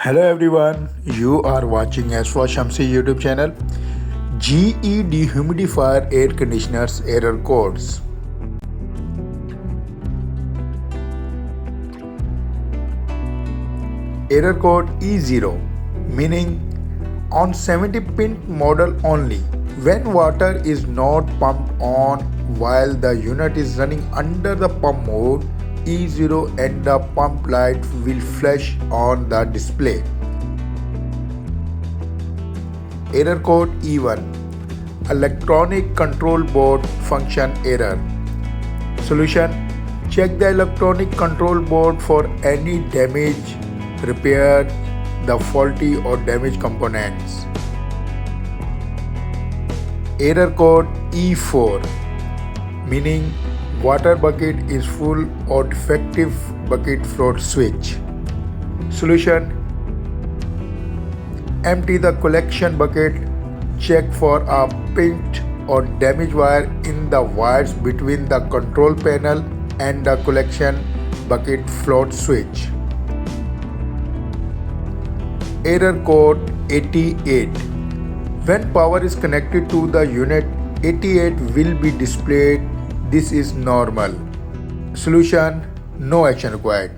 Hello everyone, you are watching as for Shamsi YouTube channel. GE Dehumidifier Air Conditioners error codes. Error code E0 meaning on 70-pin model only when water is not pumped on while the unit is running under the pump mode. E0 and the pump light will flash on the display. Error code E1 Electronic Control Board Function Error. Solution: check the electronic control board for any damage, repair the faulty or damaged components. Error code E4 meaning water bucket is full or defective bucket float switch. Solution: empty the collection bucket, check for a pinched or damaged wire in the wires between the control panel and the collection bucket float switch. Error code 88 when power is connected to the unit, 88 will be displayed. This is normal. Solution: no action required.